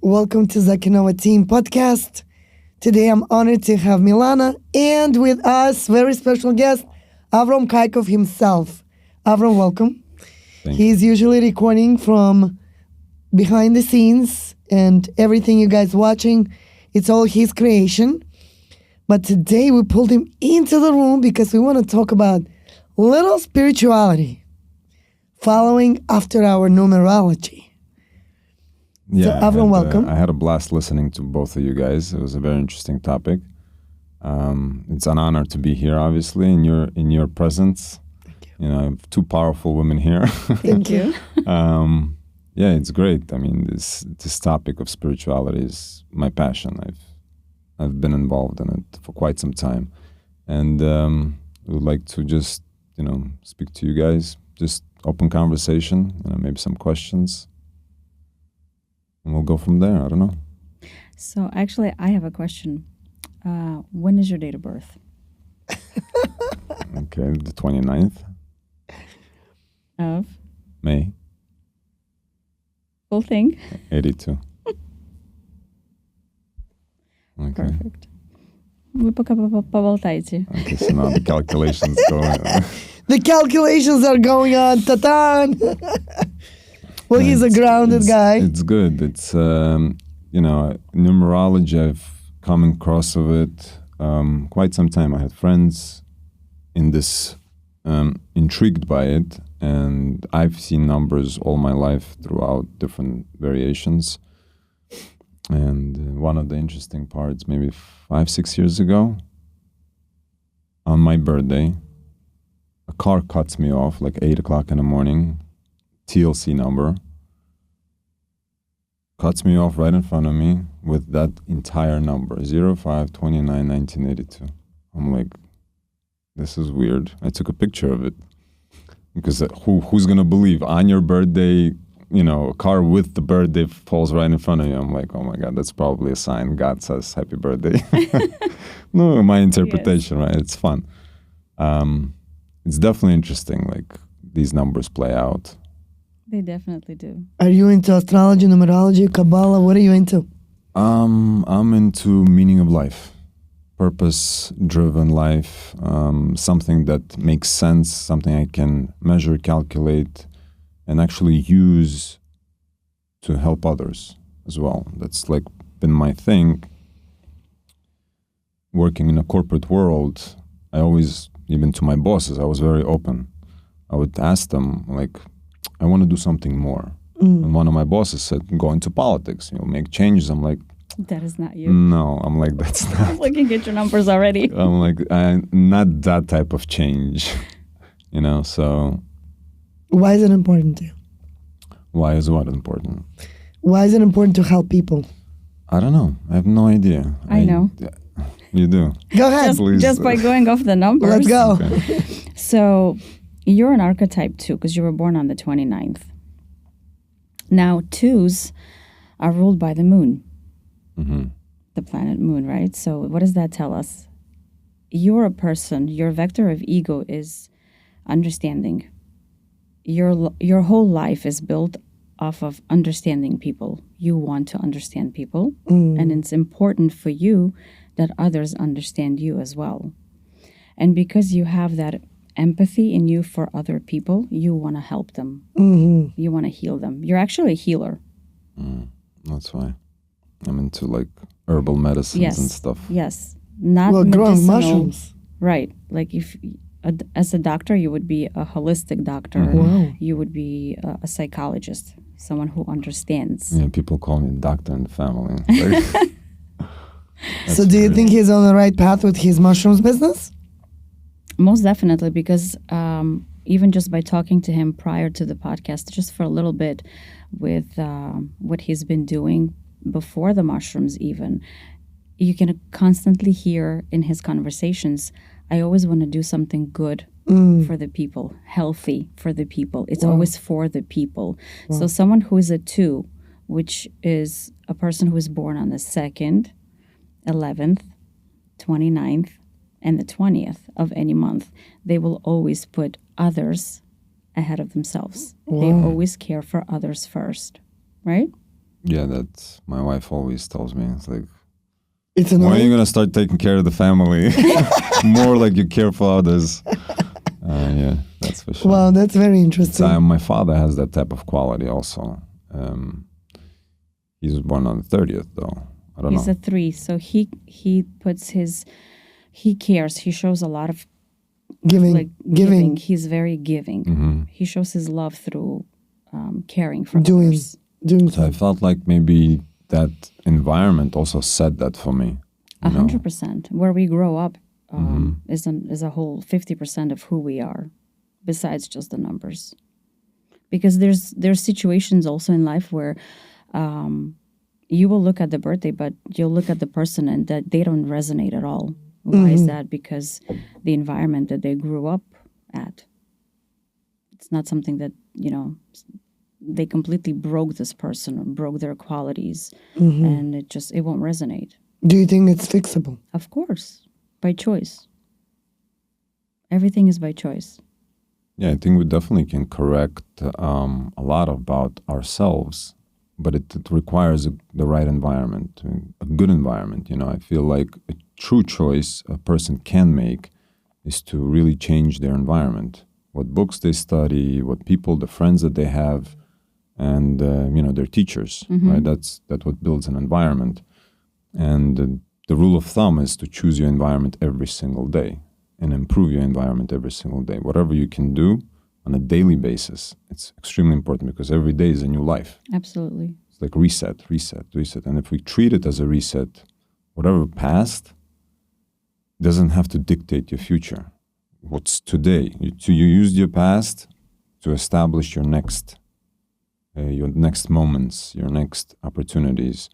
Welcome to Zakinova Team Podcast. Today I'm honored to have Milana and with us, very special guest, Avrom Kaykov himself. Avrom, welcome. He's usually recording from behind the scenes and everything you guys watching, it's all his creation. But today we pulled him into the room because we want to talk about little spirituality, following after our numerology. Yeah, so, Avrom, welcome. I had a blast listening to both of you guys. It was a very interesting topic. It's an honor to be here, obviously, in your presence. Thank you. You know, I have two powerful women here. Thank you. Yeah, it's great. I mean, this topic of spirituality is my passion. I've been involved in it for quite some time, and I would like to just speak to you guys, just open conversation, maybe some questions. And we'll go from there. I don't know. So actually, I have a question. When is your date of birth? Okay, the 29th. Of? May. Full thing? 82. Okay. Perfect. Вы пока поболтайте. Okay, so now the calculations go. The calculations are going on. Ta-tan! Well, he's a grounded guy. It's good. It's, numerology, I've come across of it quite some time. I had friends in this, intrigued by it, and I've seen numbers all my life throughout different variations. And one of the interesting parts, maybe 5-6 years ago, on my birthday, a car cuts me off like 8 o'clock in the morning, TLC number, cuts me off right in front of me with that entire number, 05/29/1982. I'm like, this is weird. I took a picture of it because who's going to believe on your birthday, a car with the birthday falls right in front of you. I'm like, oh my God, that's probably a sign. God says happy birthday. No, my interpretation, yes. Right? It's fun. It's definitely interesting, like these numbers play out. They definitely do. Are you into astrology, numerology, Kabbalah? What are you into? I'm into meaning of life, purpose-driven life, something that makes sense, something I can measure, calculate, and actually use to help others as well. That's like been my thing. Working in a corporate world, I always, even to my bosses, I was very open. I would ask them, like, I want to do something more. And one of my bosses said, go into politics, make changes. I'm like, that is not you. No, I'm like, that's not. I was looking at your numbers already. I'm like, not that type of change, so. Why is it important to you? Why is what important? Why is it important to help people? I don't know. I have no idea. I know. You do. Go ahead. Just by going off the numbers. Let's go. Okay. So you're an archetype 2 because you were born on the 29th. Now, 2s are ruled by the moon, the planet moon, right? So what does that tell us? You're a person, your vector of ego is understanding. Your whole life is built off of understanding people. You want to understand people, and it's important for you that others understand you as well. And because you have that empathy in you for other people, you want to help them. You want to heal them. You're actually a healer. That's why I'm into like herbal medicines and stuff. Yes. Not growing medicinal. Mushrooms. Right. Like if as a doctor, you would be a holistic doctor. Wow. You would be a psychologist, someone who understands. Yeah, people call me doctor in the family. So do you think he's on the right path with his mushrooms business? Most definitely, because even just by talking to him prior to the podcast, just for a little bit with what he's been doing before the mushrooms even, you can constantly hear in his conversations, I always want to do something good for the people, healthy for the people. It's always for the people. So someone who is a 2, which is a person who is born on the 2nd, 11th, 29th, and the 20th of any month, they will always put others ahead of themselves. They always care for others first, right? Yeah, that's my wife always tells me. It's like, It's when are you annoying. gonna start taking care of the family? More like you care for others. Yeah, that's for sure. Wow, that's very interesting. My father has that type of quality also. He was born on the 30th, though. I don't He's know. a 3, so he puts he cares. He shows a lot of Giving. giving. He's very giving. Mm-hmm. He shows his love through caring for Doing. others. Doing So I so. felt like maybe that environment also said that for me. you know? 100%. Where we grow up Mm-hmm. is a whole 50% of who we are, besides just the numbers. Because there's situations also in life where you will look at the birthday, but you'll look at the person and that they don't resonate at all. Why is that? Because the environment that they grew up at, it's not something that, they completely broke this person or broke their qualities, and it won't resonate. Do you think it's fixable? Of course, by choice. Everything is by choice. Yeah, I think we definitely can correct a lot about ourselves, but it requires the right environment, a good environment. I feel like a true choice a person can make is to really change their environment, what books they study, what people, the friends that they have, and their teachers. Right? That's what builds an environment. And the rule of thumb is to choose your environment every single day and improve your environment every single day. Whatever you can do on a daily basis, it's extremely important because every day is a new life. Absolutely. It's like reset. And if we treat it as a reset, whatever passed doesn't have to dictate your future. What's today? You used your past to establish your next moments, your next opportunities.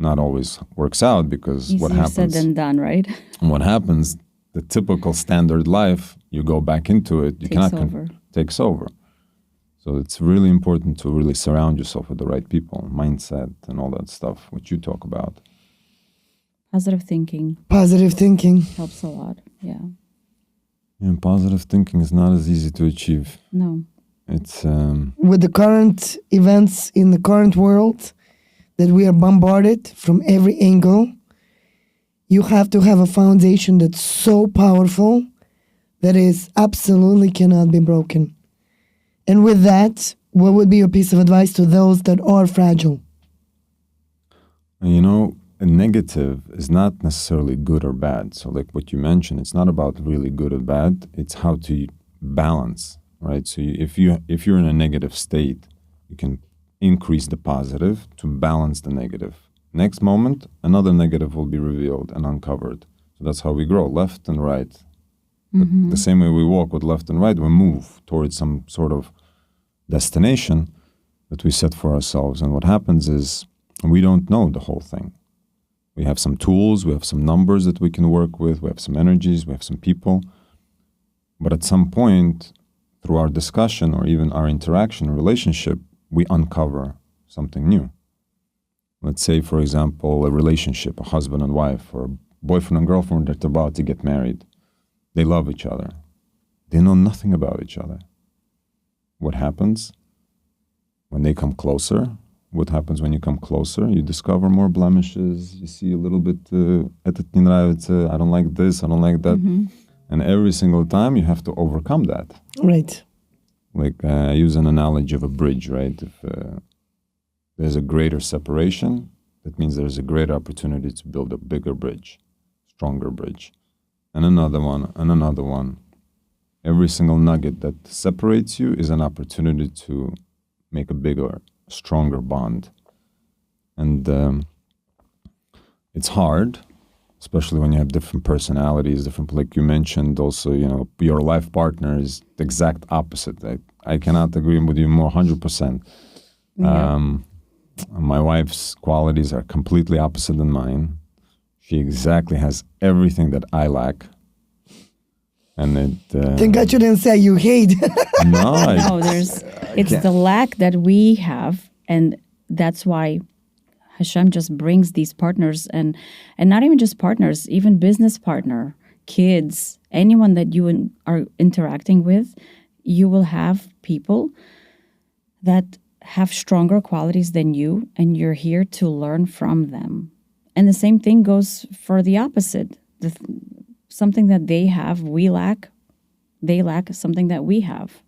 Not always works out because what Easier happens? said than done, right? What happens? The typical standard life, you go back into it. You Takes over. Takes over. So it's really important to really surround yourself with the right people, mindset, and all that stuff, which you talk about. Positive thinking Positive thinking. helps a lot. Yeah. And positive thinking is not as easy to achieve. No. It's With the current events in the current world that we are bombarded from every angle, you have to have a foundation that's so powerful that is absolutely cannot be broken. And with that, what would be your piece of advice to those that are fragile? a negative is not necessarily good or bad. So like what you mentioned, it's not about really good or bad. It's how to balance, right? So if you're in a negative state, you can increase the positive to balance the negative. Next moment, another negative will be revealed and uncovered. So that's how we grow, left and right. But the same way we walk with left and right, we move towards some sort of destination that we set for ourselves. And what happens is we don't know the whole thing. We have some tools, we have some numbers that we can work with, we have some energies, we have some people. But at some point, through our discussion or even our interaction or relationship, we uncover something new. Let's say, for example, a relationship, a husband and wife, or a boyfriend and girlfriend that are about to get married. They love each other. They know nothing about each other. What happens when they come closer? What happens when you come closer? You discover more blemishes. You see a little bit, "Этот не нравится," I don't like this, I don't like that. And every single time you have to overcome that. Right. Like I use an analogy of a bridge, right? If there's a greater separation, that means there's a greater opportunity to build a bigger bridge, stronger bridge. And another one, and another one. Every single nugget that separates you is an opportunity to make a bigger, stronger bond. And it's hard, especially when you have different personalities, different, like you mentioned also, your life partner is the exact opposite. I cannot agree with you more 100%. Yeah. My wife's qualities are completely opposite than mine. She exactly has everything that I lack. And Thank God you didn't say you hate. no, No, it's the lack that we have, and that's why Hashem just brings these partners, and not even just partners, even business partner, kids, anyone that you are interacting with, you will have people that have stronger qualities than you, and you're here to learn from them. And the same thing goes for the opposite. Something that they have, we lack. They lack something that we have.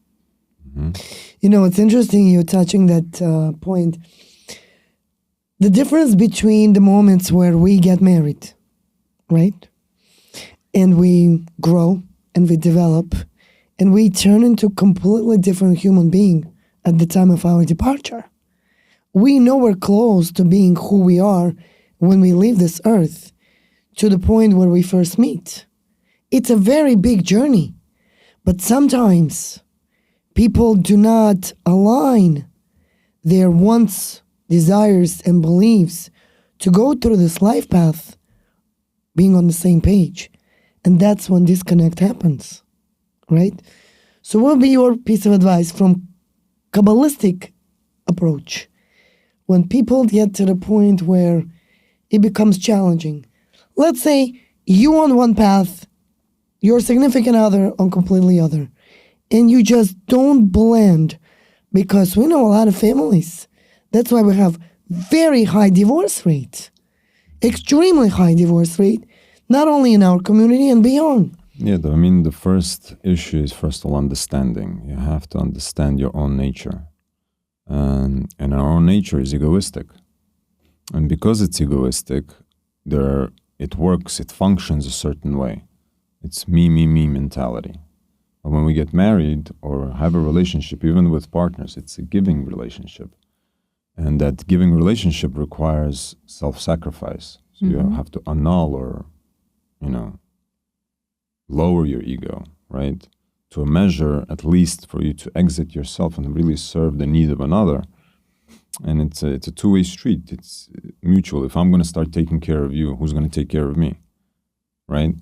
You know, it's interesting you touching that point. The difference between the moments where we get married, right? And we grow and we develop and we turn into a completely different human being at the time of our departure. We know we're close to being who we are when we leave this earth to the point where we first meet. It's a very big journey, but sometimes people do not align their wants, desires, and beliefs to go through this life path being on the same page. And that's when disconnect happens, right? So what would be your piece of advice from Kabbalistic approach when people get to the point where it becomes challenging? Let's say you on one path, your significant other on completely other, and you just don't blend, because we know a lot of families. That's why we have very high divorce rate, extremely high divorce rate, not only in our community and beyond. Yeah, I mean, the first issue is first of all understanding. You have to understand your own nature. And our own nature is egoistic. And because it's egoistic, it works, it functions a certain way. It's me mentality. But when we get married or have a relationship, even with partners, it's a giving relationship. And that giving relationship requires self-sacrifice. So you have to annul or, lower your ego, right? To a measure, at least for you to exit yourself and really serve the need of another. And it's a two-way street. It's mutual. If I'm going to start taking care of you, who's going to take care of me, right?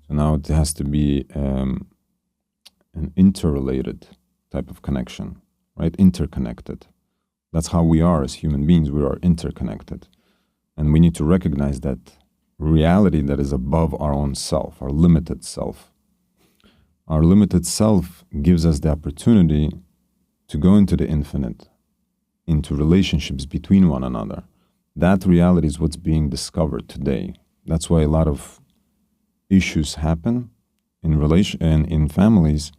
So now it has to be an interrelated type of connection, right? Interconnected. That's how we are as human beings. We are interconnected. And we need to recognize that reality that is above our own self, our limited self. Our limited self gives us the opportunity to go into the infinite, into relationships between one another. That reality is what's being discovered today. That's why a lot of issues happen in families,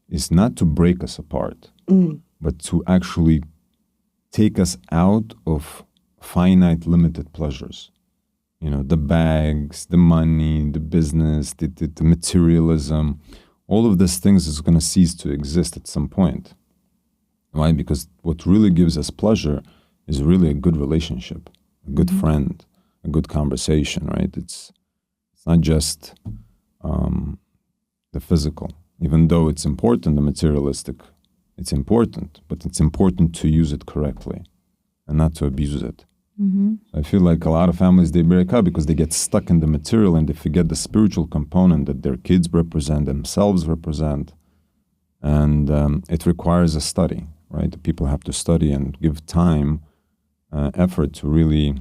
is not to break us apart, but to actually take us out of finite, limited pleasures. The bags, the money, the business, the materialism, all of these things is going to cease to exist at some point. Why? Because what really gives us pleasure is really a good relationship, a good friend, a good conversation, right? It's not just the physical. Even though it's important, the materialistic, it's important, but it's important to use it correctly and not to abuse it. I feel like a lot of families, they break up because they get stuck in the material and they forget the spiritual component that their kids represent, themselves represent. And it requires a study, right? People have to study and give time, effort to really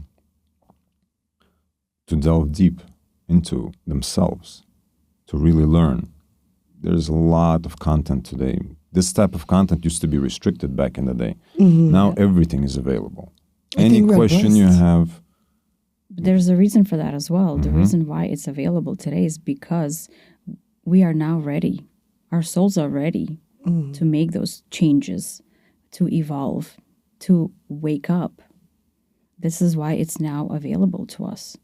to delve deep into themselves, to really learn. There's a lot of content today. This type of content used to be restricted back in the day. Now everything is available. Any question you have. But there's a reason for that as well. The reason why it's available today is because we are now ready. Our souls are ready to make those changes, to evolve, to wake up. This is why it's now available to us.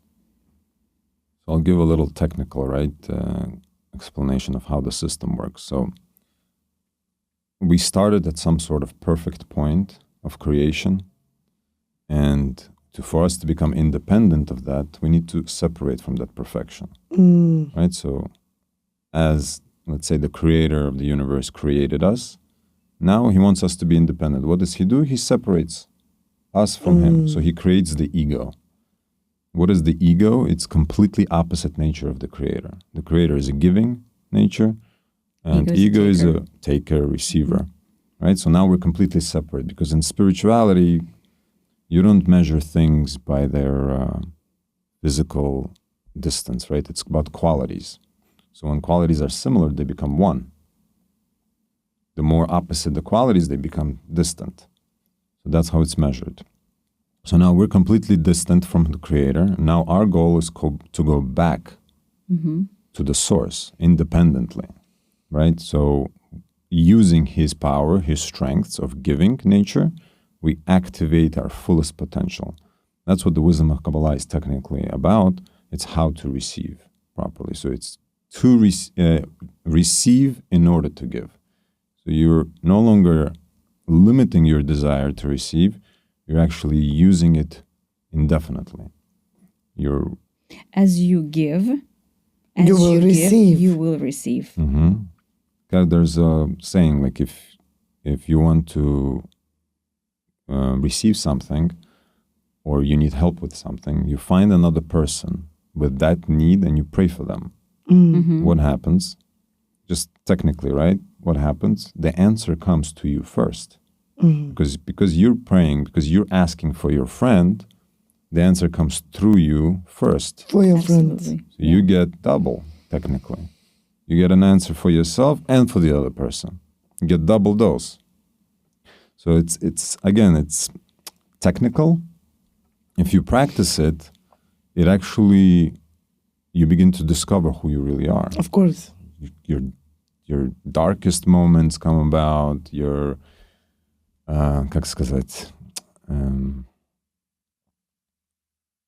So I'll give a little technical, explanation of how the system works. So we started at some sort of perfect point of creation. And for us to become independent of that, we need to separate from that perfection, right? So as, let's say, the creator of the universe created us, now he wants us to be independent. What does he do? He separates us from him. So he creates the ego. What is the ego? It's completely opposite nature of the creator. The creator is a giving nature, and ego is a taker, receiver, right? So now we're completely separate, because in spirituality, you don't measure things by their physical distance, right? It's about qualities. So when qualities are similar, they become one. The more opposite the qualities, they become distant. So So that's how it's measured. So now we're completely distant from the creator. Now our goal is to go back to the source independently, right? So using his power, his strengths of giving nature, we activate our fullest potential. That's what the wisdom of Kabbalah is technically about. It's how to receive properly. So it's to receive in order to give. So you're no longer limiting your desire to receive. You're actually using it indefinitely. As you give, you will receive. You will receive. There's a saying, like if you want to receive something, or you need help with something, you find another person with that need and you pray for them. What happens? Just technically, right? What happens? The answer comes to you first. Because you're praying, because you're asking for your friend, the answer comes through you first. For your friends. So you get double, technically. You get an answer for yourself and for the other person. You get double dose. So it's technical. If you practice it, it actually, you begin to discover who you really are. Of course. Your darkest moments come about, your,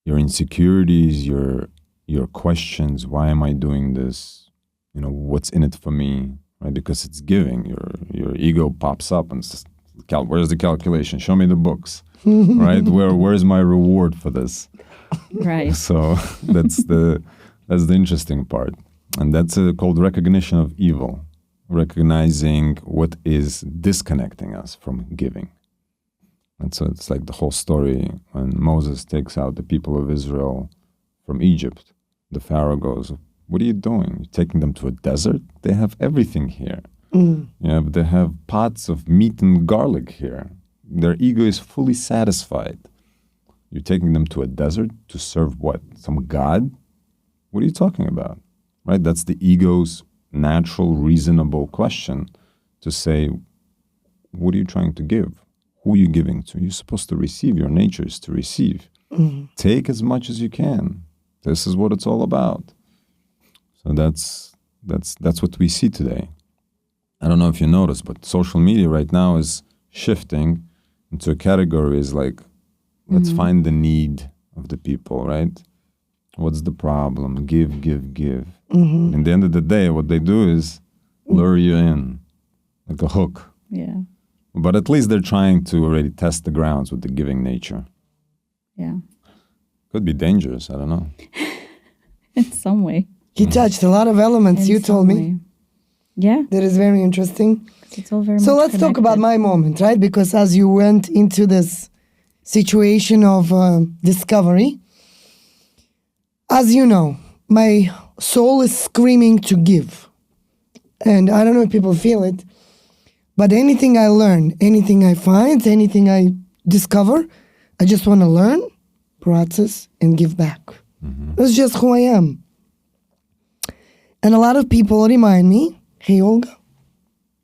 your insecurities, your questions, why am I doing this? What's in it for me, right? Because it's giving. Your ego pops up and says, where's the calculation? Show me the books. Right? Where's my reward for this? Right. So that's the interesting part. And that's called recognition of evil, recognizing what is disconnecting us from giving. And so it's like the whole story when Moses takes out the people of Israel from Egypt. The Pharaoh goes, what are you doing? You're taking them to a desert? They have everything here. But they have pots of meat and garlic here. Their ego is fully satisfied. You're taking them to a desert to serve what? Some god? What are you talking about? Right? That's the ego's natural, reasonable question to say, what are you trying to give? Who are you giving to? You're supposed to receive. Your nature is to receive. Take as much as you can. This is what it's all about. So that's what we see today. I don't know if you noticed, but social media right now is shifting into a category is like, let's find the need of the people, right? What's the problem? Give, give, give. In the end of the day, what they do is lure you in like a hook. Yeah. But at least they're trying to already test the grounds with the giving nature. Yeah. Could be dangerous, I don't know. In some way. He touched a lot of elements, you told me. Yeah. That is very interesting. It's all very So much let's talk connected. about my moment, right? Because as you went into this situation of discovery, as you know, my soul is screaming to give. And I don't know if people feel it, but anything I learn, anything I find, anything I discover, I just want to learn, process, and give back. That's just who I am. And a lot of people remind me, hey, Olga,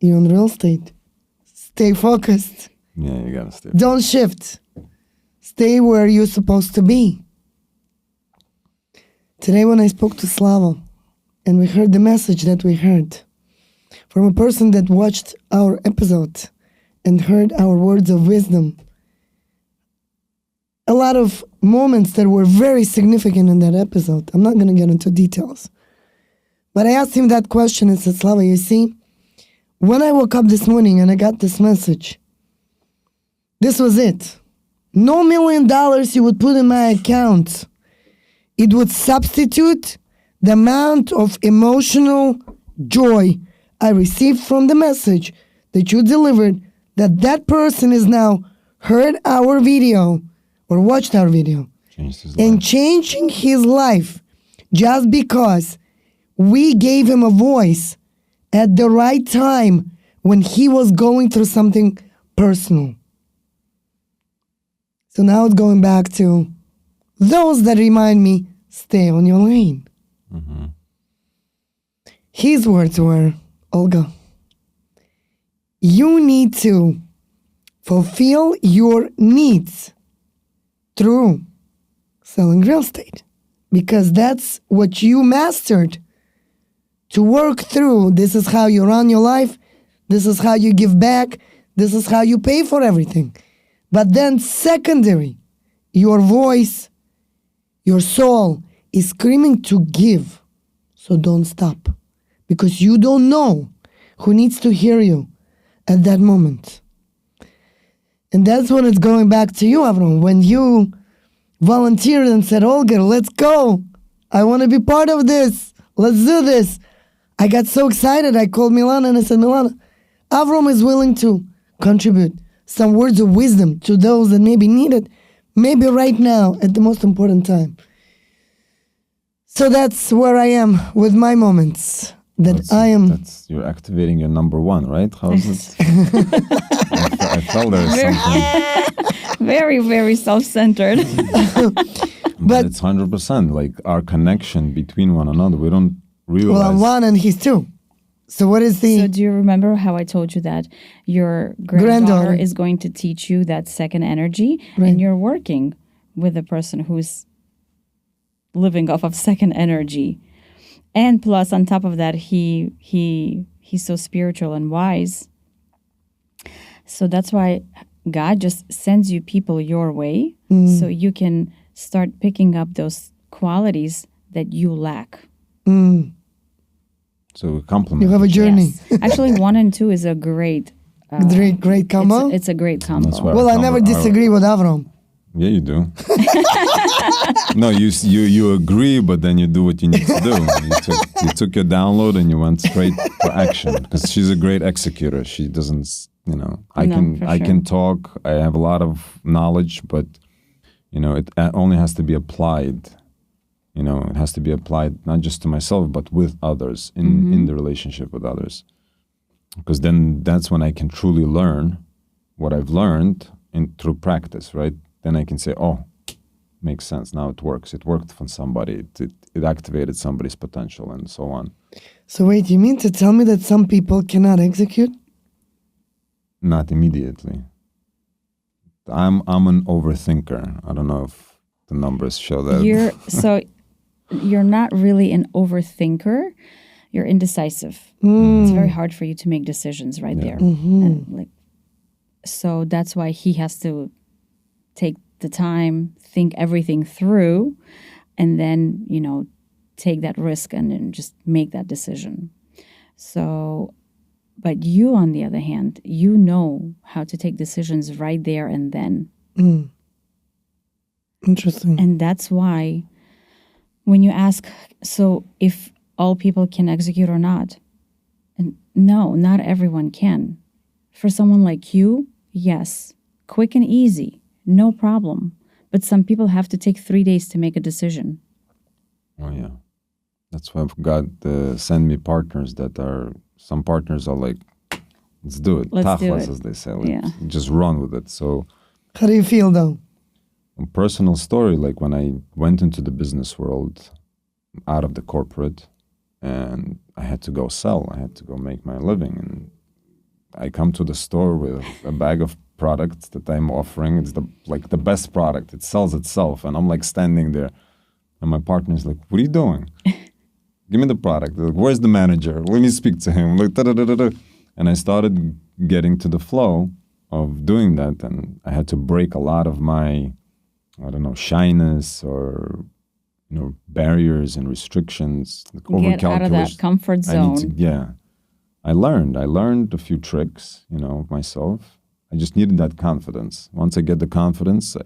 you're in real estate. Stay focused. Yeah, you gotta stay. Don't shift. Stay where you're supposed to be. Today when I spoke to Slava and we heard the message that we heard from a person that watched our episode and heard our words of wisdom, a lot of moments that were very significant in that episode. I'm not going to get into details. But I asked him that question and said, Slava, you see, when I woke up this morning and I got this message, this was it. No $1 million you would put in my account. It would substitute the amount of emotional joy I received from the message that you delivered, that person is now heard our video or watched our video and changing his life just because we gave him a voice at the right time when he was going through something personal. So now it's going back to those that remind me, stay on your lane. His words were, Olga, you need to fulfill your needs through selling real estate, because that's what you mastered to work through. This is how you run your life. This is how you give back. This is how you pay for everything. But then secondary, your voice, your soul is screaming to give. So don't stop, because you don't know who needs to hear you at that moment. And that's when it's going back to you, Avrom, when you volunteered and said, Olga, let's go. I want to be part of this. Let's do this. I got so excited. I called Milana and I said, Milana, Avrom is willing to contribute some words of wisdom to those that maybe need it, maybe right now at the most important time. So that's where I am with my moments. You're activating your number one, right? How is it? I felt there is something. Very, very self-centered. But it's 100%. Like our connection between one another, we don't realize. Well, I'm one and he's two. So what is the... So do you remember how I told you that your granddaughter is going to teach you that second energy, right, and you're working with a person who's living off of second energy? And plus, on top of that, he's so spiritual and wise. So that's why God just sends you people your way, so you can start picking up those qualities that you lack. So we complement. You have a journey. Yes. Actually, 1 and 2 is a great... great combo? It's a great combo. Well, I never disagree with Avrom. Yeah, you do. No, you agree, but then you do what you need to do. You took your download and you went straight to action, because she's a great executor. She doesn't, I can talk. I have a lot of knowledge, but it only has to be applied. It has to be applied not just to myself, but with others in the relationship with others, because then that's when I can truly learn what I've learned through practice, right? Then I can say, oh, makes sense. Now it works. It worked for somebody. It activated somebody's potential and so on. So wait, you mean to tell me that some people cannot execute? Not immediately. I'm an overthinker. I don't know if the numbers show that. You're not really an overthinker. You're indecisive. It's very hard for you to make decisions right there. And so that's why he has to take the time, think everything through, and then, take that risk and then just make that decision. So, but you, on the other hand, you know how to take decisions right there and then. Interesting. And that's why when you ask, so if all people can execute or not, and no, not everyone can. For someone like you, yes, quick and easy. No problem. But some people have to take 3 days to make a decision. Oh, yeah. That's why God send me partners some partners are like, let's do it. Let's do it. As they say. Just run with it. So, how do you feel though? A personal story, like when I went into the business world, out of the corporate, and I had to go sell. I had to go make my living. And I come to the store with a bag of products that I'm offering. It's the best product. It sells itself. And I'm like standing there. And my partner's like, what are you doing? Give me the product. Like, where's the manager? Let me speak to him. Like, da-da-da-da-da. And I started getting to the flow of doing that. And I had to break a lot of my, shyness or, barriers and restrictions. Get out of that comfort zone. I learned a few tricks, myself. I just needed that confidence. Once I get the confidence,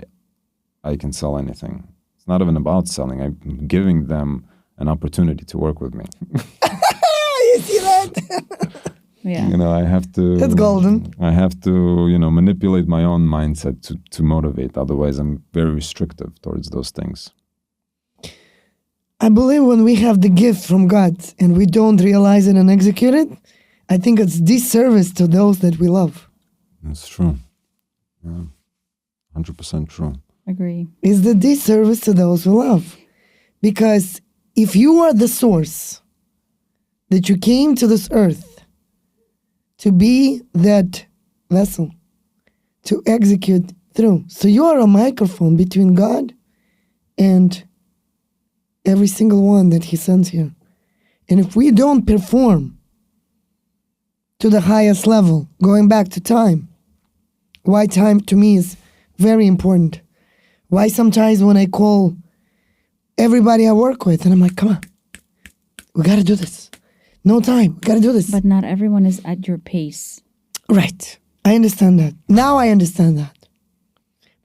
I can sell anything. It's not even about selling. I'm giving them an opportunity to work with me. You see that? Yeah. I have to... That's golden. I have to, manipulate my own mindset to motivate. Otherwise, I'm very restrictive towards those things. I believe when we have the gift from God and we don't realize it and execute it, I think it's disservice to those that we love. That's true. Yeah. 100% true. Agree. It's the disservice to those we love. Because if you are the source, that you came to this earth to be that vessel, to execute through. So you are a microphone between God and every single one that he sends here. And if we don't perform to the highest level, going back to time, why time to me is very important. Why sometimes when I call everybody I work with, and I'm like, come on, we got to do this. No time, we got to do this. But not everyone is at your pace. Right. I understand that. Now I understand that.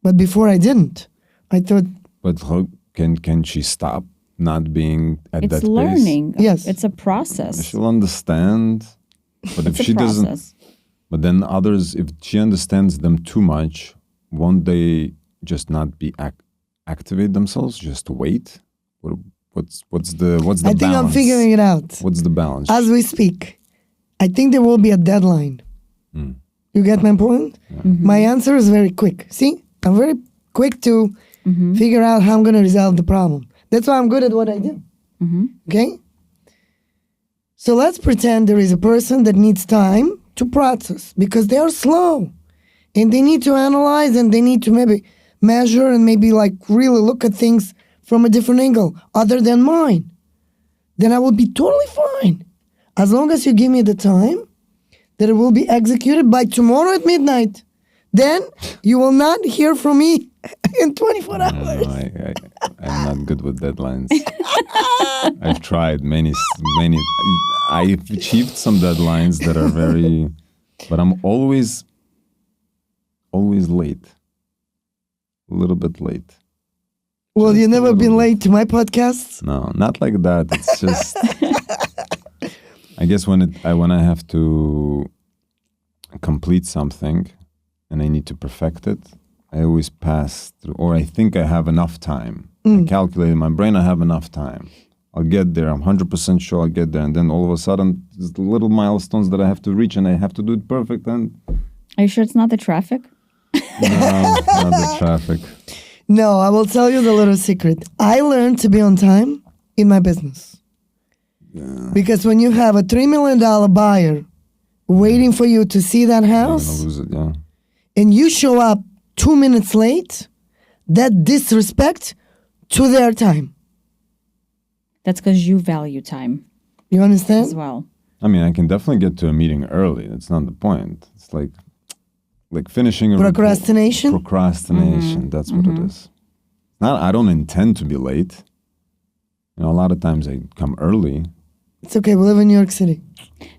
But before I didn't. I thought... But how can she stop not being at that It's learning. pace? Yes. It's a process. She'll understand. But if It's a she doesn't... process. But then others, if she understands them too much, won't they just not be activate themselves? Just wait? What's the I think balance? I'm figuring it out. What's the balance? As we speak. I think there will be a deadline. You get my point? My answer is very quick. See? I'm very quick to figure out how I'm going to resolve the problem. That's why I'm good at what I do. Okay? So let's pretend there is a person that needs time to process because they are slow and they need to analyze and they need to maybe measure and maybe like really look at things from a different angle other than mine. Then I will be totally fine. As long as you give me the time that it will be executed by tomorrow at midnight. Then you will not hear from me in 24 hours. No, I'm not good with deadlines. I've tried many. I've achieved some deadlines that are very, but I'm always late. A little bit late. Well, Just you've a never little been bit. late to my podcasts? No, not like that. It's just, I guess when I have to complete something and I need to perfect it, I always pass through, or I think I have enough time. I calculate in my brain I have enough time. I'll get there. I'm 100% sure I'll get there. And then all of a sudden, there's little milestones that I have to reach and I have to do it perfect. And Are you sure it's not the traffic? no, not the traffic. No, I will tell you the little secret. I learned to be on time in my business. Because when you have a $3 million buyer waiting for you to see that I'm house, gonna lose it, yeah. and you show up 2 minutes late, that disrespect to their time. That's because you value time You as understand? well. I mean, I can definitely get to a meeting early. That's not the point. It's like finishing a report. Procrastination? Procrastination. That's what it is. Not. I don't intend to be late. You know, a lot of times I come early. It's okay, we live in New York City.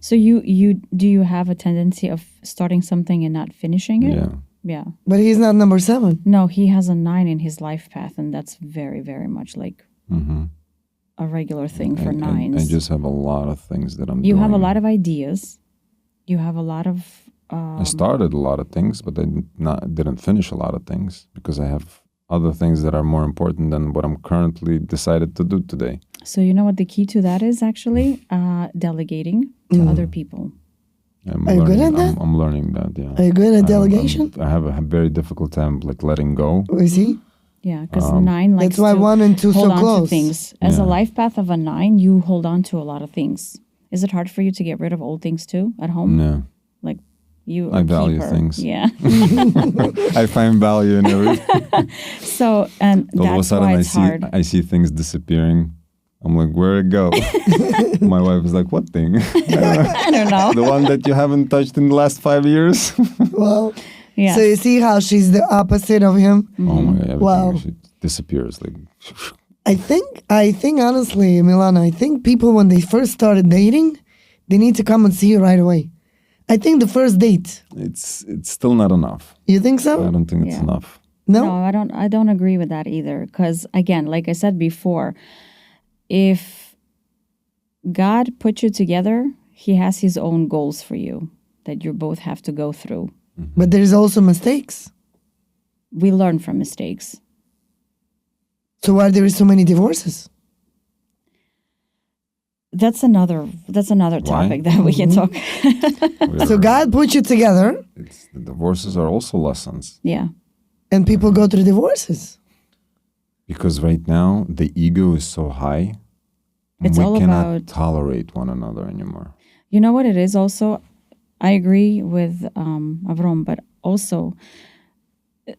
So you have a tendency of starting something and not finishing it? Yeah. Yeah. But he's not number 7. No, he has a 9 in his life path, and that's very, very much like a regular thing for 9s. I just have a lot of things that I'm You doing. have a lot of ideas. You have a lot of... I started a lot of things, but I didn't finish a lot of things because I have other things that are more important than what I'm currently decided to do today. So you know what the key to that is actually? Delegating to other people. I'm Are you good at that? I'm learning that, yeah. Are you good at delegation? I have a very difficult time letting go. You see? Yeah, because 9 likes That's why to 1 and 2 hold so on close. to things. As a life path of a 9, you hold on to a lot of things. Is it hard for you to get rid of old things too at home? No. Like you I a value keeper. things. Yeah. I find value in everything. So, and All of a that's sudden why it's hard. I see things disappearing. I'm like, where'd it go? My wife is like, what thing? I don't know. The one that you haven't touched in the last 5 years? Well, Yeah. so you see how she's the opposite of him? Oh my God, everything Wow. actually disappears. Like, I think honestly, Milana, I think people when they first started dating, they need to come and see you right away. I think the first date. it's still not enough. You think I so? don't think it's Yeah. enough. No? I don't agree with that either. Because again, like I said before, if God put you together, He has His own goals for you that you both have to go through. But there's also mistakes. We learn from mistakes. So why there is so many divorces? That's another topic that we can talk. So God put you together The divorces are also lessons. Yeah. and people go through divorces. Because right now, the ego is so high, It's we all cannot about- tolerate one another anymore. You know what it is also? I agree with Avrom, but also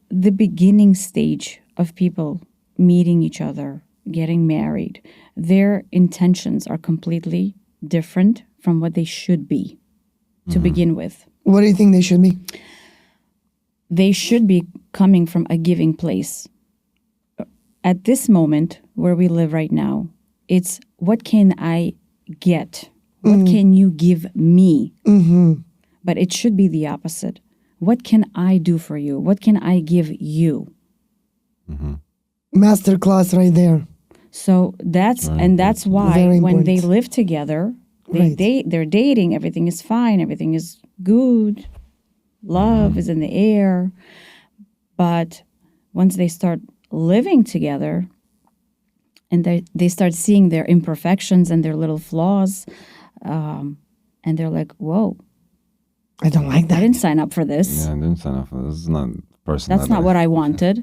the beginning stage of people meeting each other, getting married. Their intentions are completely different from what they should be to begin with. What do you think they should be? They should be coming from a giving place. At this moment where we live right now, it's what can I get? What can you give me? But it should be the opposite. What can I do for you? What can I give you? Masterclass right there. So that's why Very when they important. live together, Right. they're dating, everything is fine, everything is good, love is in the air. But once they start living together and they start seeing their imperfections and their little flaws, and they're like, whoa, I don't like I that. didn't sign up for this. Yeah, I didn't sign up for this. This is not the person. That's not what I wanted.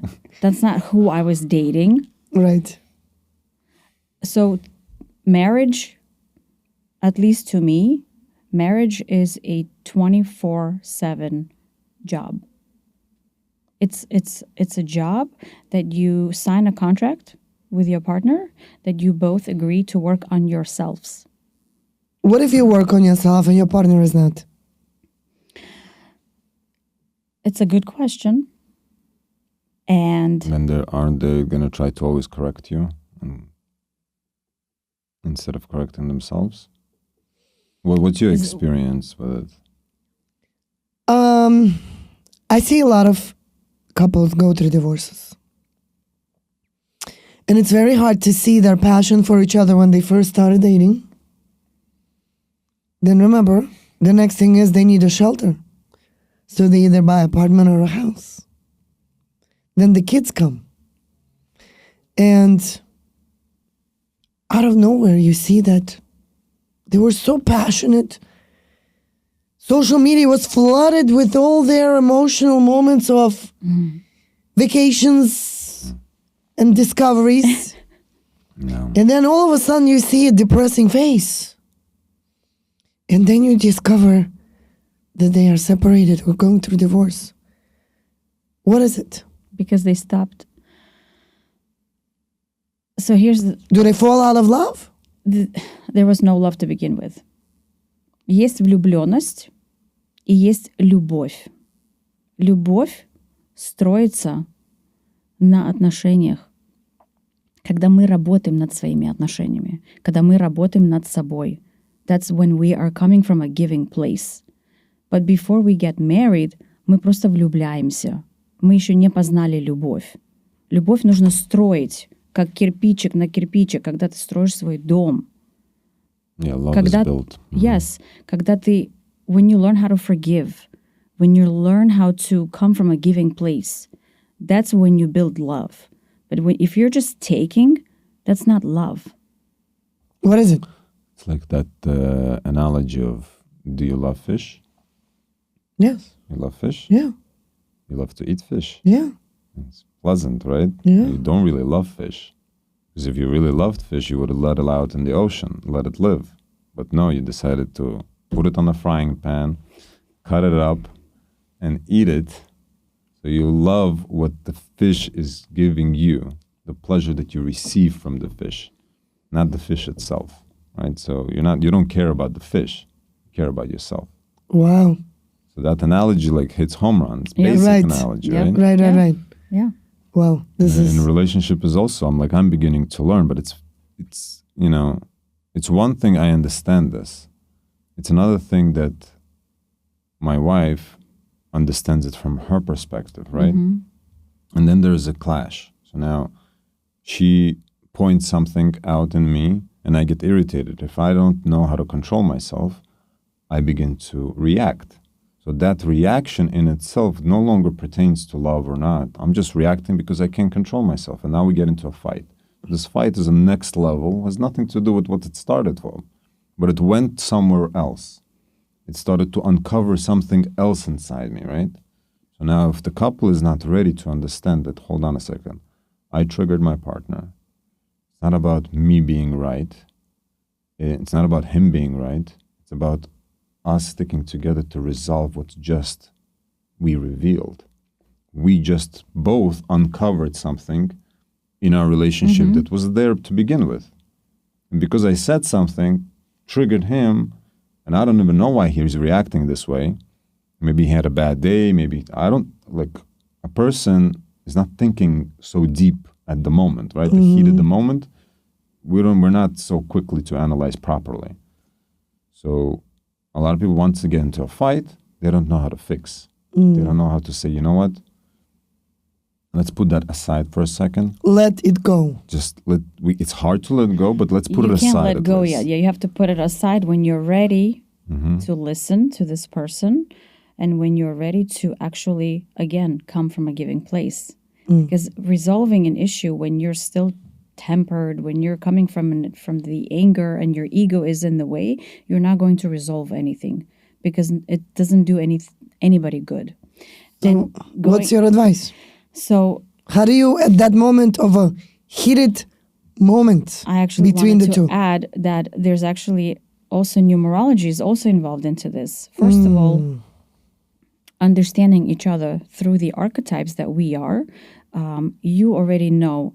That's not who I was dating. Right. So marriage, at least to me, marriage is a 24/7 job. It's a job that you sign a contract with your partner that you both agree to work on yourselves. What if you work on yourself and your partner is not? It's a good question. And Then aren't they gonna try to always correct you instead of correcting themselves? Well, what's your experience with it? I see a lot of couples go through divorces. And it's very hard to see their passion for each other when they first started dating. Then remember, the next thing is they need a shelter. So they either buy an apartment or a house. Then the kids come. And out of nowhere, you see that they were so passionate. Social media was flooded with all their emotional moments of vacations and discoveries. No. And then all of a sudden you see a depressing face. And then you discover that they are separated or going through divorce. What is it? because they stopped. So here's Do they fall out of love? there was no love to begin with. Есть влюбленность и есть любовь. Любовь строится на отношениях. Когда мы работаем над своими отношениями, когда мы работаем над собой, that's when we are coming from a giving place. But before we get married, мы просто влюбляемся. Мы еще не познали любовь. Любовь нужно строить, как кирпичик на кирпичик, когда ты строишь свой дом. Yeah, love Когда, is built. yes, когда ты, when you learn how to forgive, when you learn how to come from a giving place, that's when you build love. But if you're just taking, that's not love. What is it? It's like that analogy of, do you love fish? Yes. You love fish? Yeah. You love to eat fish. Yeah. It's pleasant, right? Yeah. You don't really love fish. Because if you really loved fish, you would have let it out in the ocean, let it live. But no, you decided to put it on a frying pan, cut it up, and eat it. So you love what the fish is giving you, the pleasure that you receive from the fish, not the fish itself, right? So you don't care about the fish, you care about yourself. Wow. So that analogy like hits home runs, Yeah. basic Right. analogy, Yep. right? Right, Yeah. right. Yeah. Wow. This And is in relationship is also, I'm beginning to learn, but it's it's one thing I understand this. It's another thing that my wife understands it from her perspective, right? And then there's a clash. So now she points something out in me and I get irritated. If I don't know how to control myself, I begin to react. So that reaction in itself no longer pertains to love or not. I'm just reacting because I can't control myself. And now we get into a fight. This fight is a next level, has nothing to do with what it started for. But it went somewhere else. It started to uncover something else inside me, right? So now if the couple is not ready to understand that, hold on a second, I triggered my partner. It's not about me being right. It's not about him being right. It's about us sticking together to resolve we revealed. We just both uncovered something in our relationship that was there to begin with. And because I said something, triggered him, and I don't even know why he's reacting this way. Maybe he had a bad day, maybe, I don't, like, a person is not thinking so deep at the moment, right? The heat of the moment, we're not so quickly to analyze properly. So a lot of people, once they get into a fight, they don't know how to fix. They don't know how to say, you know what? Let's put that aside for a second. Let it go. Just it's hard to let go, but let's put it aside. You can't let go least. yet. Yeah, you have to put it aside when you're ready to listen to this person, and when you're ready to actually, again, come from a giving place. Because resolving an issue when you're still tempered, when you're coming from the anger and your ego is in the way, you're not going to resolve anything, because it doesn't do anybody good. So what's your advice? So how do you, at that moment of a heated moment I actually between the wanted to two? add that there's actually also numerology is also involved into this. First of all, understanding each other through the archetypes that we are, you already know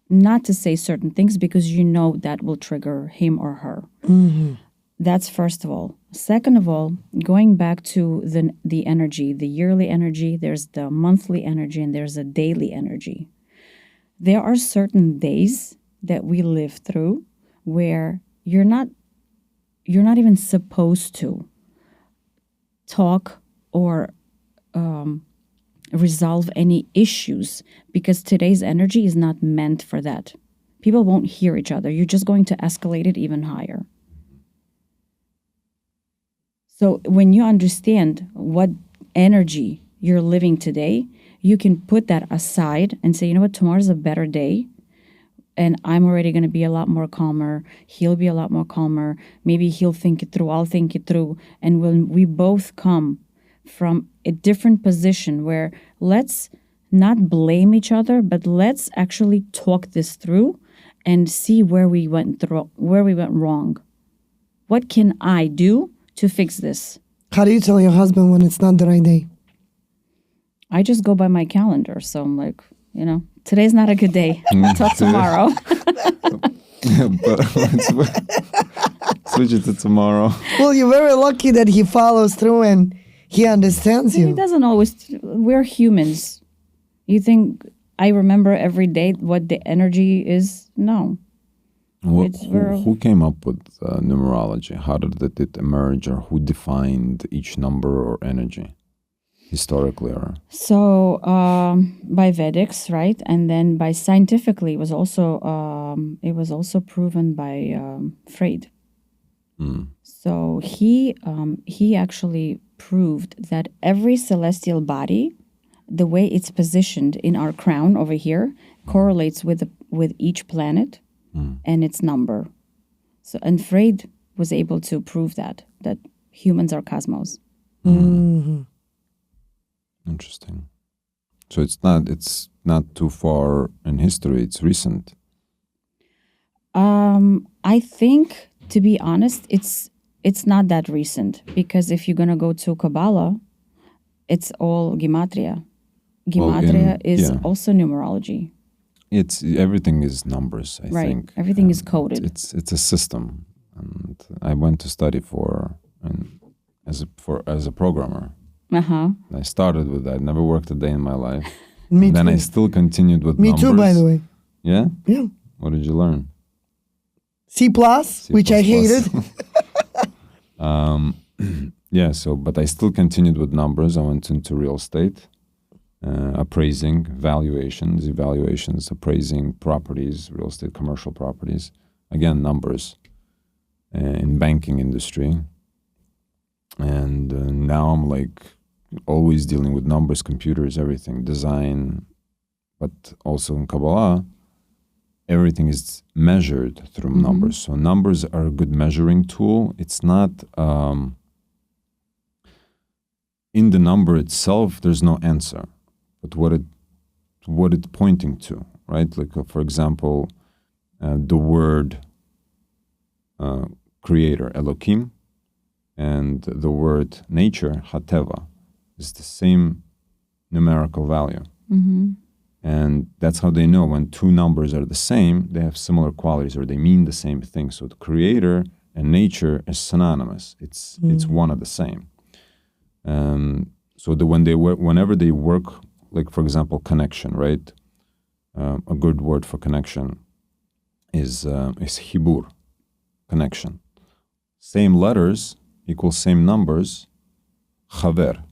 not to say certain things because you know that will trigger him or her. That's first of all. Second of all, going back to the energy, the yearly energy, there's the monthly energy, and there's a daily energy. There are certain days that we live through where you're not even supposed to talk or resolve any issues, because today's energy is not meant for that. People won't hear each other. You're just going to escalate it even higher. So when you understand what energy you're living today, you can put that aside and say, you know what, tomorrow's a better day, and I'm already going to be a lot more calmer. He'll be a lot more calmer. Maybe he'll think it through. I'll think it through. And when we both come from a different position where let's not blame each other, but let's actually talk this through and see where we went wrong. What can I do to fix this? How do you tell your husband when it's not the right day? I just go by my calendar. So I'm like, today's not a good day. Talk tomorrow. But let's switch it to tomorrow. Well, you're very lucky that he follows through and he understands He you. doesn't always. We're humans. You think I remember every day what the energy is? No. Who came up with numerology? How did it emerge, or who defined each number or energy historically? Or So by Vedics, right, and then by scientifically, it was also proven by Freud. So he actually proved that every celestial body, the way it's positioned in our crown over here, correlates with each planet and its number. So, and Freud was able to prove that humans are cosmos. Interesting. So it's not too far in history. It's recent. I think, to be honest, it's not that recent, because if you're gonna go to Kabbalah, it's all gematria. Gematria is also numerology. Everything is numbers. I Right. think Everything is coded. It's a system, and I went to study as a programmer. I started with that. Never worked a day in my life. Me Then too. I still continued with Me numbers. too, by the way. Yeah? Yeah. What did you learn? C+, which I hated. Yeah, but I still continued with numbers. I went into real estate, appraising, evaluations, appraising properties, real estate, commercial properties. Again, numbers in banking industry. And now I'm like always dealing with numbers, computers, everything, design, but also in Kabbalah, everything is measured through numbers. So numbers are a good measuring tool. It's not in the number itself, there's no answer, but what it's pointing to, right? Like for example, the word creator, Elohim, and the word nature, Hateva. is the same numerical value. Mm-hmm. And that's how they know when two numbers are the same, they have similar qualities or they mean the same thing. So the creator and nature is synonymous. It's one and the same. So whenever they work, like for example, connection, right? A good word for connection is hibur, connection. Same letters equal same numbers, chaver,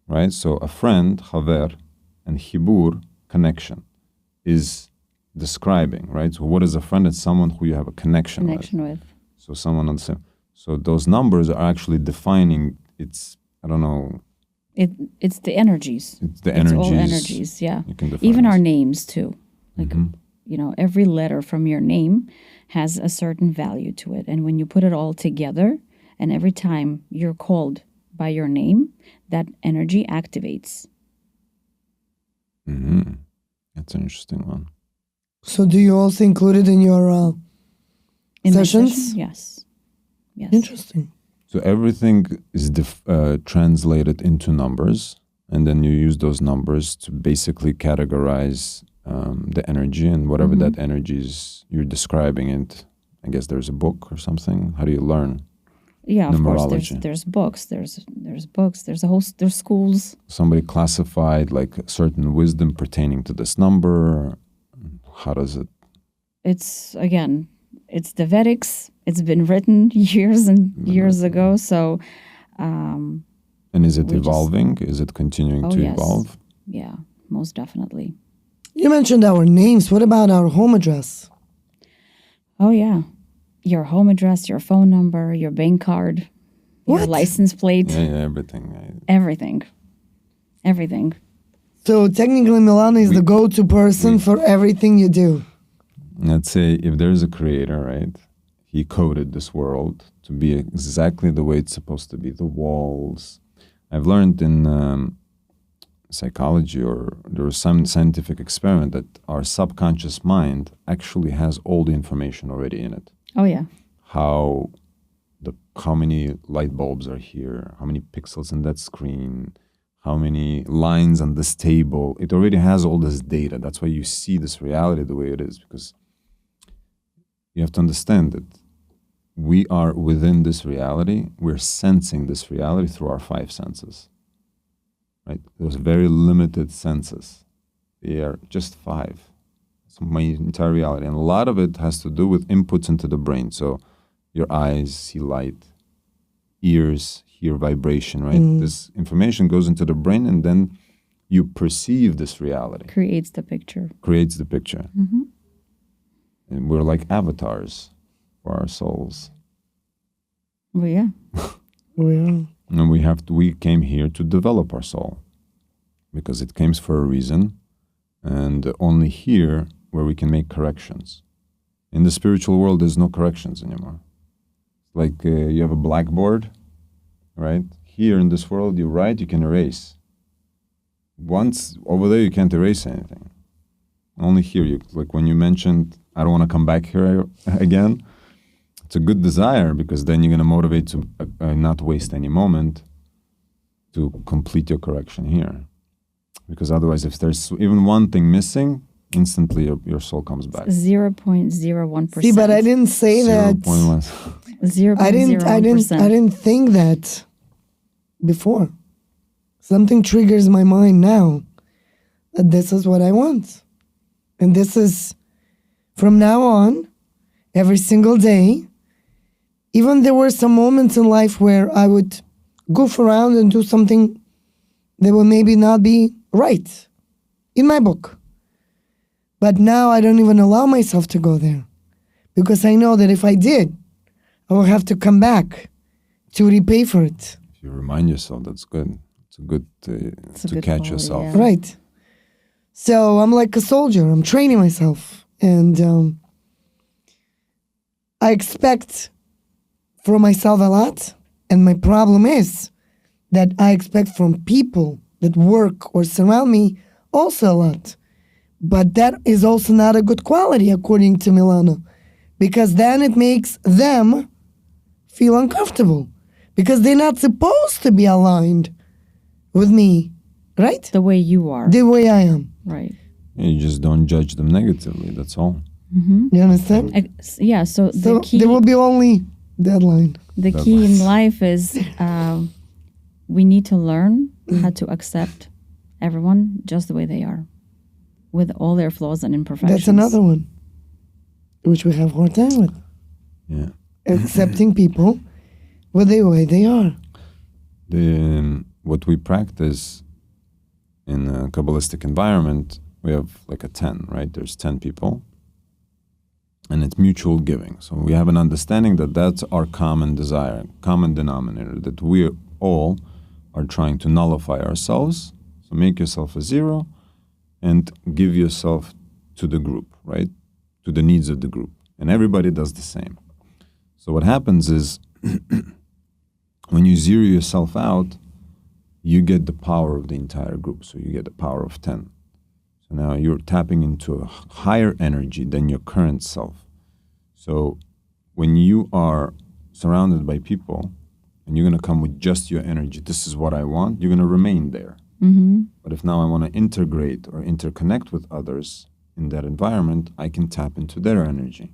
right? So a friend, chaver, and hibur, connection, is describing, right? So what is a friend? It's someone who you have a connection with. So someone on the same. So those numbers are actually defining. It's I don't know. It's the energies. It's the energies. It's all energies. Yeah. You can define Even this. our names too. Like every letter from your name has a certain value to it, and when you put it all together, and every time you're called by your name, that energy activates. Mm-hmm. That's an interesting one. So do you also include it in your sessions? Yes. Yes. Interesting. So everything is translated into numbers, and then you use those numbers to basically categorize the energy, and whatever that energy is you're describing it. I guess there's a book or something. How do you learn? Yeah, of course. Numerology. There's books. There's books. There's schools. Somebody classified like a certain wisdom pertaining to this number. How does it? It's the Vedics. It's been written years and years ago. So, and is it evolving? Is it continuing to evolve? Yeah, most definitely. You mentioned our names. What about our home address? Oh yeah, your home address, your phone number, your bank card, your license plate. Yeah, everything. Everything. So technically, Milana is the go-to person for everything you do. Let's say if there's a creator, right? He coded this world to be exactly the way it's supposed to be. The walls. I've learned in psychology, or there was some scientific experiment that our subconscious mind actually has all the information already in it. Oh yeah. How many light bulbs are here? How many pixels in that screen? How many lines on this table? It already has all this data. That's why you see this reality the way it is, because you have to understand that we are within this reality. We're sensing this reality through our five senses, right? Those very limited senses. They are just five. It's my entire reality. And a lot of it has to do with inputs into the brain. So your eyes see light, ears hear vibration, right? This information goes into the brain, and then you perceive this reality. Creates the picture. Mm-hmm. And we're like avatars for our souls. Well, yeah. And we came here to develop our soul, because it came for a reason, and only here where we can make corrections. In the spiritual world, there's no corrections anymore. Like you have a blackboard, right? Here in this world, you write, you can erase. Once over there, you can't erase anything. Only here, like when you mentioned, I don't want to come back here again. It's a good desire, because then you're going to motivate to not waste any moment to complete your correction here. Because otherwise, if there's even one thing missing, instantly your soul comes back. 0.01%. See, but I didn't say that. 0.1. 0.01%. I didn't think that before. Something triggers my mind now that this is what I want. And this is, from now on, every single day. Even there were some moments in life where I would goof around and do something that will maybe not be right in my book. But now I don't even allow myself to go there, because I know that if I did, I will have to come back to repay for it. If you remind yourself, that's good. It's a good to catch quality, yourself. yeah. Right. So I'm like a soldier. I'm training myself. And I expect from myself a lot. And my problem is that I expect from people that work or surround me also a lot. But that is also not a good quality, according to Milana, because then it makes them feel uncomfortable, because they're not supposed to be aligned with me, right? The way you are. The way I am. Right. You just don't judge them negatively. That's all. You understand? Yeah, so So the key there will be only deadline. the key in life is we need to learn how to accept everyone just the way they are, with all their flaws and imperfections. That's another one, which we have a hard time with. Yeah. Accepting people with the way they are. What we practice in a Kabbalistic environment, we have like a 10, right? There's 10 people. And it's mutual giving. So we have an understanding that that's our common desire, common denominator, that we all are trying to nullify ourselves. So make yourself a 0 and give yourself to the group, right? To the needs of the group. And everybody does the same. So what happens is when you 0 yourself out, you get the power of the entire group. So you get the power of 10. So now you're tapping into a higher energy than your current self. So when you are surrounded by people and you're going to come with just your energy, this is what I want, you're going to remain there. But if now I want to integrate or interconnect with others in that environment, I can tap into their energy.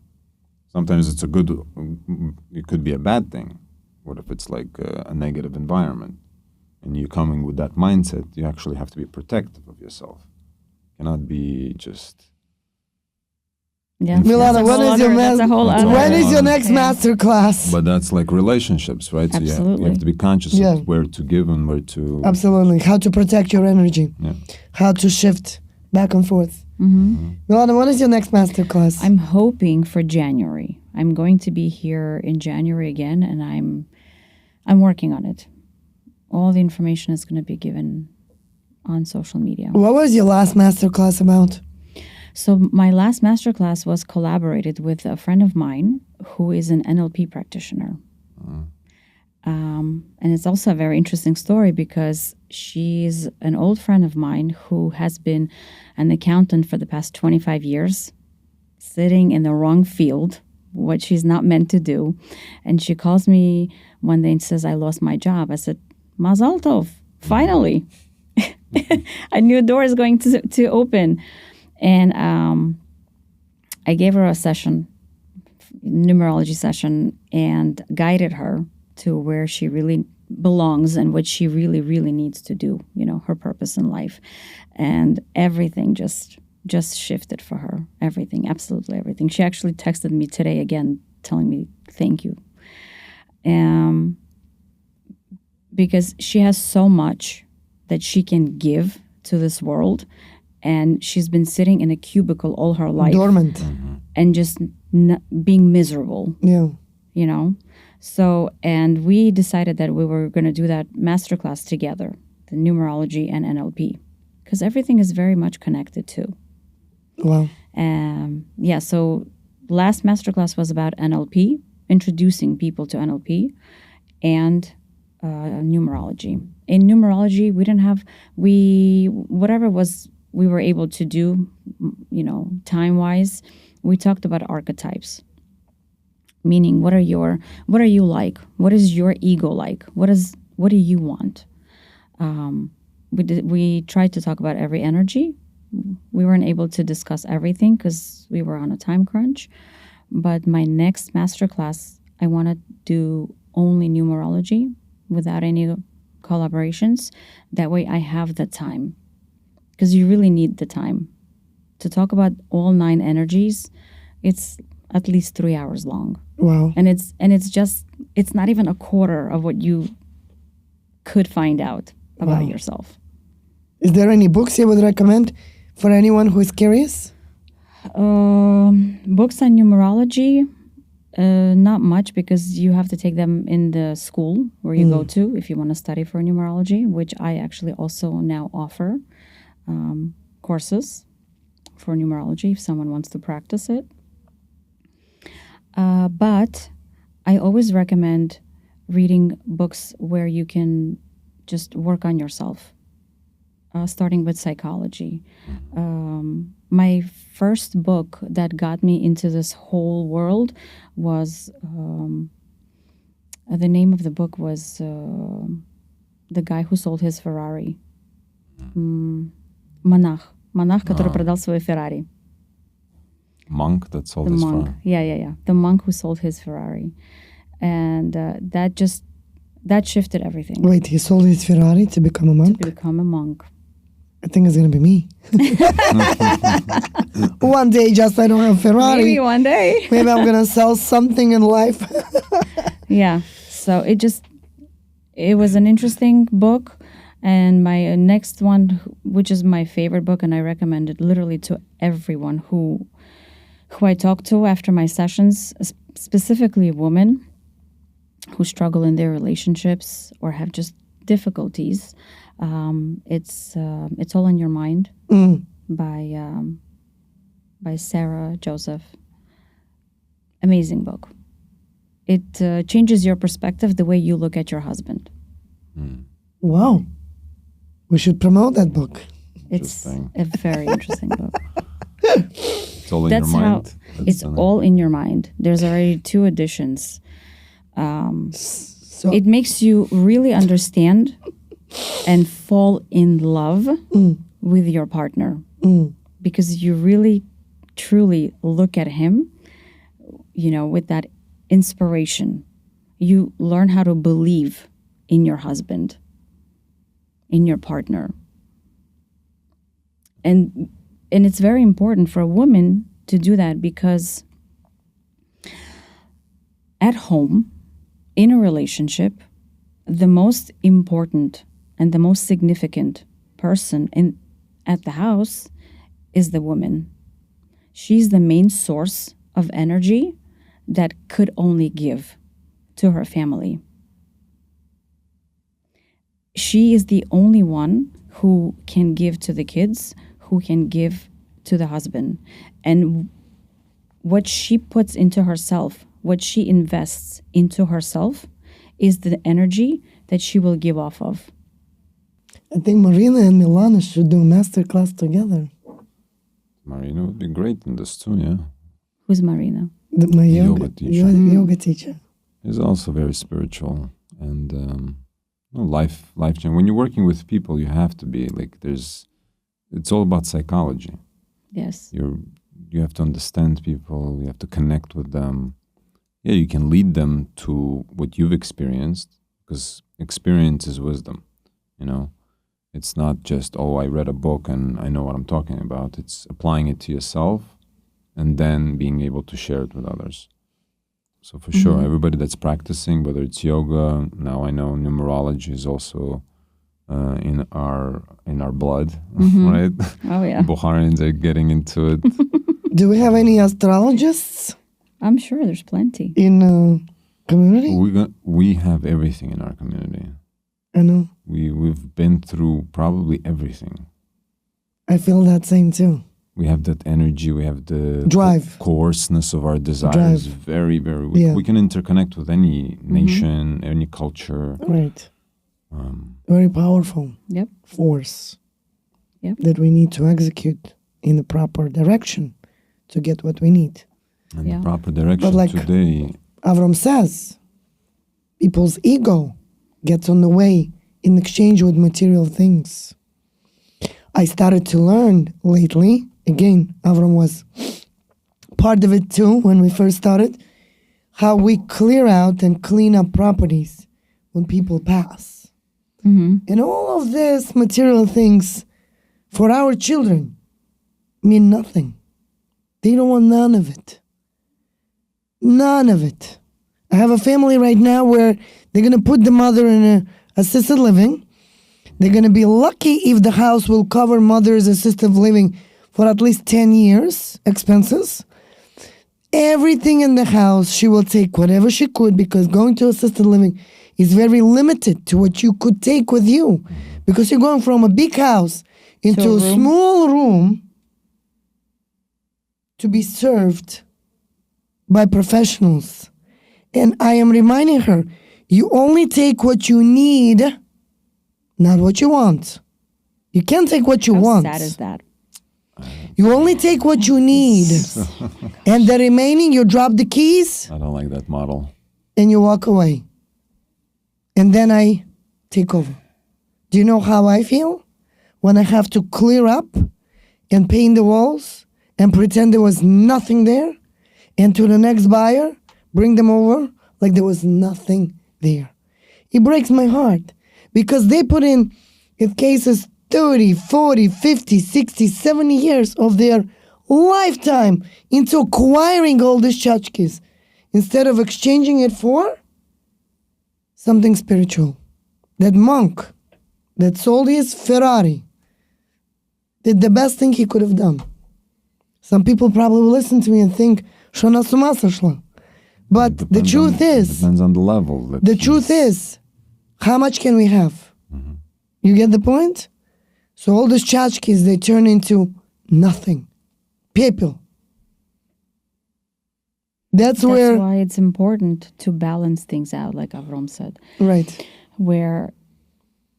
Sometimes it could be a bad thing. What if it's like a negative environment? And you're coming with that mindset, you actually have to be protective of yourself. Cannot be just. Yeah, Milana, when is your next master class? But that's like relationships, right? So you have to be conscious of where to give and where to. Absolutely. How to protect your energy. Yeah. How to shift back and forth. Milana, when is your next master class? I'm hoping for January. I'm going to be here in January again, and I'm working on it. All the information is going to be given on social media. What was your last master class about? So my last master class was collaborated with a friend of mine who is an NLP practitioner. And it's also a very interesting story because she's an old friend of mine who has been an accountant for the past 25 years, sitting in the wrong field, what she's not meant to do. And she calls me one day and says, I lost my job. I said, Mazal Tov, finally. A new door is going to open. And I gave her a session, numerology session, and guided her to where she really belongs and what she really, really needs to do, her purpose in life. And everything just shifted for her. Everything, absolutely everything. She actually texted me today again, telling me thank you. Because she has so much that she can give to this world. And she's been sitting in a cubicle all her life. Dormant. And just being miserable. Yeah. So, and we decided that we were going to do that masterclass together, the numerology and NLP, because everything is very much connected too. Wow. So last masterclass was about NLP, introducing people to NLP, and numerology. In numerology, whatever we were able to do, time-wise, we talked about archetypes. Meaning, what are you like? What is your ego like? What do you want? We tried to talk about every energy. We weren't able to discuss everything because we were on a time crunch. But my next masterclass, I want to do only numerology without any collaborations. That way I have the time. Because you really need the time. To talk about all 9 energies, it's at least 3 hours long. Wow. And it's not even a quarter of what you could find out about yourself. Is there any books you would recommend for anyone who is curious? Books on numerology, not much, because you have to take them in the school where you go to if you want to study for numerology, which I actually also now offer courses for numerology if someone wants to practice it. But I always recommend reading books where you can just work on yourself, starting with psychology. My first book that got me into this whole world was, the name of the book was the guy who sold his Ferrari. Монах, который продал свой Ferrari. Monk that sold The his monk. farm. Yeah. The monk who sold his Ferrari. And that shifted everything. Wait, he sold his Ferrari to become a monk? To become a monk. I think it's going to be me. One day, just I don't have Ferrari. Maybe one day. Maybe I'm going to sell something in life. Yeah. So it was an interesting book. And my next one, which is my favorite book, and I recommend it literally to everyone who I talk to after my sessions, specifically women who struggle in their relationships or have just difficulties. It's All in Your Mind by Sarah Joseph. Amazing book. It changes your perspective, the way you look at your husband. Wow. We should promote that book. It's a very interesting book. It's all in your mind. It's all in your mind. There's already 2 editions. So it makes you really understand and fall in love with your partner because you really, truly look at him, with that inspiration. You learn how to believe in your husband, in your partner. And it's very important for a woman to do that because at home, in a relationship, the most important and the most significant person at the house is the woman. She's the main source of energy that could only give to her family. She is the only one who can give to the kids, who can give to the husband. And what she puts into herself, what she invests into herself, is the energy that she will give off of. I think Marina and Milana should do a master class together. Marina would be great in this too, yeah. Who's Marina? My Yoga teacher. Yoga teacher. He's also very spiritual and life changing. When you're working with people, you have to be it's all about psychology. Yes. You have to understand people, you have to connect with them. Yeah, you can lead them to what you've experienced because experience is wisdom, It's not just, I read a book and I know what I'm talking about. It's applying it to yourself and then being able to share it with others. So for sure, everybody that's practicing, whether it's yoga, now I know numerology is also in our blood, right? Oh, yeah. Bukharians are getting into it. Do we have any astrologists I'm sure there's plenty. in community? We have everything in our community. I know. We've been through probably everything. I feel that same too. We have that energy. We have the Drive. coarseness of our desires. Drive. Very, very. Yeah. We can interconnect with any nation, any culture. Right. Very powerful Yep. force Yep. that we need to execute in the proper direction to get what we need. And Yeah. the proper direction like- today. Avram says, people's ego gets on the way in exchange with material things. I started to learn lately, again, Avram was part of it too when we first started, how we clear out and clean up properties when people pass. And all of this material things for our children mean nothing. They don't want none of it. None of it. I have a family right now where they're going to put the mother in a assisted living. They're going to be lucky if the house will cover mother's assisted living for at least 10 years expenses. Everything in the house, she will take whatever she could because going to assisted living is very limited to what you could take with you. Because you're going from a big house into To a a room. small room to be served by professionals. And I am reminding her, you only take what you need, not what you want. You can't take what you How want. sad is that? You only take what you need. And the remaining, you drop the keys I don't like that model. and you walk away. And then I take over. Do you know how I feel? When I have to clear up and paint the walls and pretend there was nothing there, and to the next buyer, bring them over like there was nothing there. It breaks my heart because they put in cases 30, 40, 50, 60, 70 years of their lifetime into acquiring all these tchotchkes instead of exchanging it for something spiritual. That monk that sold his Ferrari did the best thing he could have done. Some people probably will listen to me and think, Shona suma sashla. But the truth is... Depends on the level. The truth is, how much can we have? Mm-hmm. You get the point? So all these tchotchkes, they turn into nothing. People. That's why it's important to balance things out, like Avrom said. Right. Where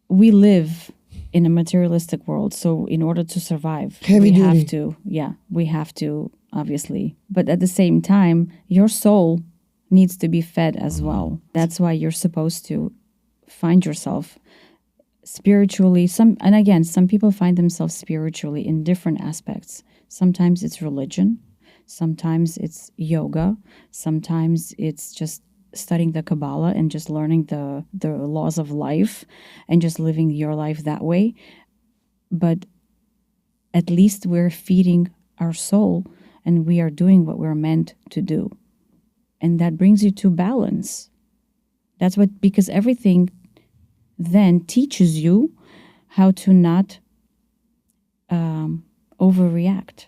we live in a materialistic world, so in order to survive, we have to, obviously. But at the same time, your soul needs to be fed as well. That's why you're supposed to find yourself spiritually. Some people find themselves spiritually in different aspects. Sometimes it's religion. Sometimes it's yoga. Sometimes it's just studying the Kabbalah and just learning the laws of life and just living your life that way. But at least we're feeding our soul and we are doing what we're meant to do. And that brings you to balance. Because everything then teaches you how to not overreact.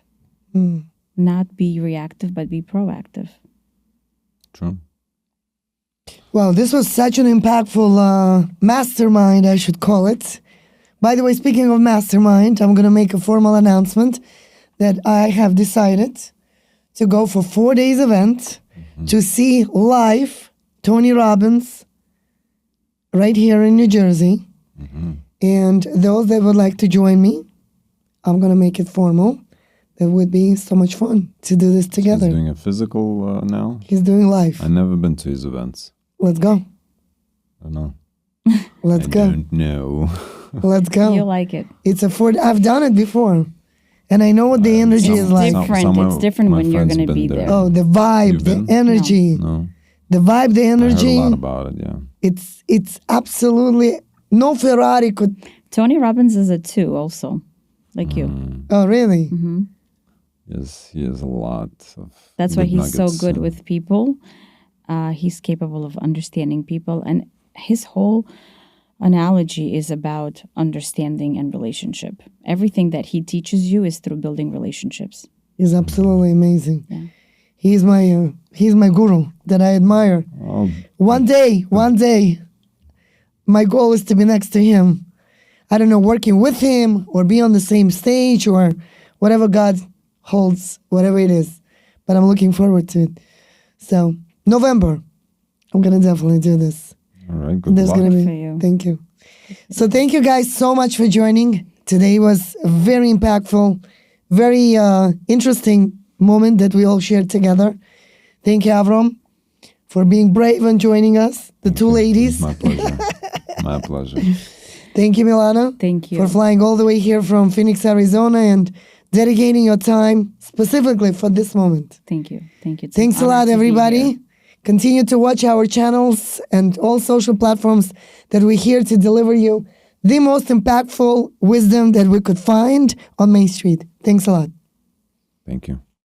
Not be reactive, but be proactive. True. Well, this was such an impactful mastermind, I should call it. By the way, speaking of mastermind, I'm going to make a formal announcement that I have decided to go for 4 days event to see live Tony Robbins right here in New Jersey. And those that would like to join me, I'm going to make it formal. It would be so much fun to do this together. He's doing a physical now? He's doing live. I've never been to his events. Let's go. I don't know. Let's go. I don't know. Let's go. You'll like it. I've done it before. And I know what the energy is like. It's different when you're going to be there. Oh, the vibe, the energy. No. The vibe, the energy. I heard a lot about it, yeah. It's absolutely, no Ferrari could. Tony Robbins is a 2 also, like you. Oh, really? Mm-hmm. Yes, he has a lot of. That's why he's so good and with people. He's capable of understanding people. And his whole analogy is about understanding and relationship. Everything that he teaches you is through building relationships. He's absolutely amazing. Yeah. He's my guru that I admire. Oh, One day, my goal is to be next to him. I don't know, working with him or be on the same stage or whatever God holds, whatever it is. But I'm looking forward to it. So, November, I'm going to definitely do this. all right, good luck. Good for you. Thank you. So thank you guys so much for joining. Today was a very impactful, very interesting moment that we all shared together. Thank you, Avrom, for being brave and joining us, the two ladies. My pleasure. My pleasure. Thank you, Milana. Thank you. For flying all the way here from Phoenix, Arizona and dedicating your time specifically for this moment. Thank you. Thank you. Thanks a lot, everybody. Continue to watch our channels and all social platforms that we're here to deliver you the most impactful wisdom that we could find on Main Street. Thanks a lot. Thank you.